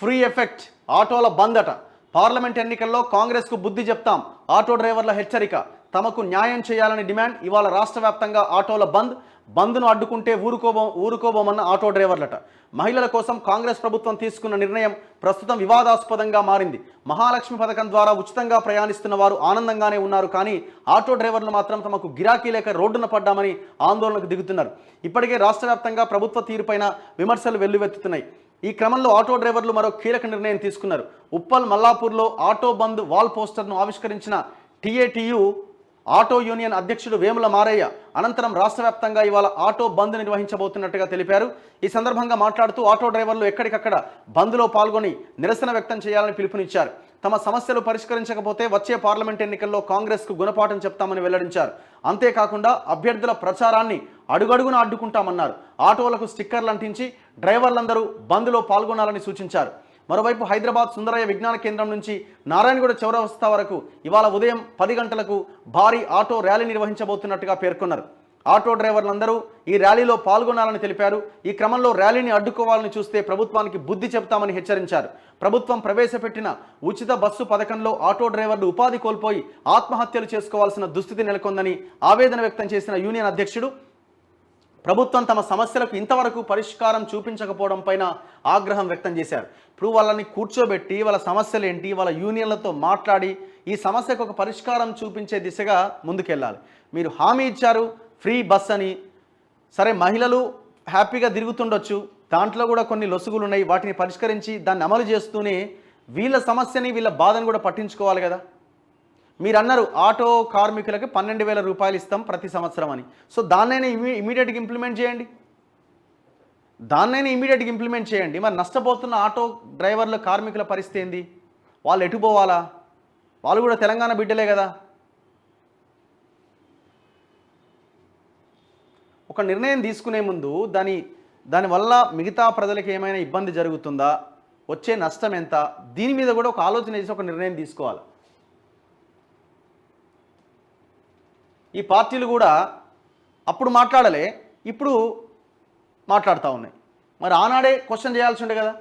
Free effect ఆటోల బంద్ అట. Parliament ఎన్నికల్లో కాంగ్రెస్కు బుద్ధి చెప్తాం. ఆటో డ్రైవర్ల హెచ్చరిక. తమకు న్యాయం చేయాలని డిమాండ్. ఇవాళ రాష్ట్ర వ్యాప్తంగా ఆటోల బంద్ను అడ్డుకుంటే ఊరుకోబోమన్న ఆటో డ్రైవర్లట. మహిళల కోసం కాంగ్రెస్ ప్రభుత్వం తీసుకున్న నిర్ణయం ప్రస్తుతం వివాదాస్పదంగా మారింది. మహాలక్ష్మి పథకం ద్వారా ఉచితంగా ప్రయాణిస్తున్న వారు ఆనందంగానే ఉన్నారు. కానీ ఆటో డ్రైవర్లు మాత్రం తమకు గిరాకీ లేక రోడ్డున పడ్డామని ఆందోళనకు దిగుతున్నారు. ఇప్పటికే రాష్ట్ర వ్యాప్తంగా ప్రభుత్వ తీరుపైన విమర్శలు వెల్లువెత్తుతున్నాయి. ఈ క్రమంలో ఆటో డ్రైవర్లు మరో కీలక నిర్ణయం తీసుకున్నారు. ఉప్పల్ మల్లాపూర్లో ఆటో బంద్ వాల్ పోస్టర్ను ఆవిష్కరించిన టీఏటీయూ ఆటో యూనియన్ అధ్యక్షుడు వేముల మారయ్య అనంతరం రాష్ట్ర వ్యాప్తంగా ఇవాళ ఆటో బంద్ నిర్వహించబోతున్నట్టుగా తెలిపారు. ఈ సందర్భంగా మాట్లాడుతూ ఆటో డ్రైవర్లు ఎక్కడికక్కడ బంద్లో పాల్గొని నిరసన వ్యక్తం చేయాలని పిలుపునిచ్చారు. తమ సమస్యలు పరిష్కరించకపోతే వచ్చే పార్లమెంట్ ఎన్నికల్లో కాంగ్రెస్కు గుణపాఠం చెప్తామని వెల్లడించారు. అంతేకాకుండా అభ్యర్థుల ప్రచారాన్ని అడుగడుగున అడ్డుకుంటామన్నారు. ఆటోలకు స్టిక్కర్లు అంటించి డ్రైవర్లందరూ బంద్లో పాల్గొనాలని సూచించారు. మరోవైపు హైదరాబాద్ సుందరయ్య విజ్ఞాన కేంద్రం నుంచి నారాయణగూడ చౌరస్తా వరకు ఇవాళ ఉదయం 10 గంటలకు భారీ ఆటో ర్యాలీ నిర్వహించబోతున్నట్టుగా పేర్కొన్నారు. ఆటో డ్రైవర్లందరూ ఈ ర్యాలీలో పాల్గొనాలని తెలిపారు. ఈ క్రమంలో ర్యాలీని అడ్డుకోవాలని చూస్తే ప్రభుత్వానికి బుద్ధి చెప్తామని హెచ్చరించారు. ప్రభుత్వం ప్రవేశపెట్టిన ఉచిత బస్సు పథకంలో ఆటో డ్రైవర్లు ఉపాధి కోల్పోయి ఆత్మహత్యలు చేసుకోవాల్సిన దుస్థితి నెలకొందని ఆవేదన వ్యక్తం చేసిన యూనియన్ అధ్యక్షుడు ప్రభుత్వం తమ సమస్యలకు ఇంతవరకు పరిష్కారం చూపించకపోవడం పైన ఆగ్రహం వ్యక్తం చేశారు. ఇప్పుడు వాళ్ళని కూర్చోబెట్టి వాళ్ళ సమస్యలు ఏంటి, వాళ్ళ యూనియన్లతో మాట్లాడి ఈ సమస్యకు ఒక పరిష్కారం చూపించే దిశగా ముందుకెళ్ళాలి. మీరు హామీ ఇచ్చారు ఫ్రీ బస్ అని. సరే, మహిళలు హ్యాపీగా తిరుగుతుండొచ్చు, దాంట్లో కూడా కొన్ని లొసుగులు ఉన్నాయి. వాటిని పరిష్కరించి దాన్ని అమలు చేస్తూనే వీళ్ళ సమస్యని వీళ్ళ బాధను కూడా పట్టించుకోవాలి కదా. మీరు అన్నారు ఆటో కార్మికులకి 12,000 రూపాయలు ఇస్తాం ప్రతి సంవత్సరం అని. సో దాన్నైనా ఇమీడియట్గా ఇంప్లిమెంట్ చేయండి. మరి నష్టపోతున్న ఆటో డ్రైవర్ల కార్మికుల పరిస్థితి ఏంది? వాళ్ళు ఎటు పోవాలా? వాళ్ళు కూడా తెలంగాణ బిడ్డలే కదా. ఒక నిర్ణయం తీసుకునే ముందు దానివల్ల మిగతా ప్రజలకు ఏమైనా ఇబ్బంది జరుగుతుందా, వచ్చే నష్టం ఎంత, దీని మీద కూడా ఒక ఆలోచన చేసి ఒక నిర్ణయం తీసుకోవాలి. ఈ పార్టీలు కూడా అప్పుడు మాట్లాడలే, ఇప్పుడు మాట్లాడుతూ ఉన్నాయి. మరి ఆనాడే క్వశ్చన్ చేయాల్సి ఉండే కదా.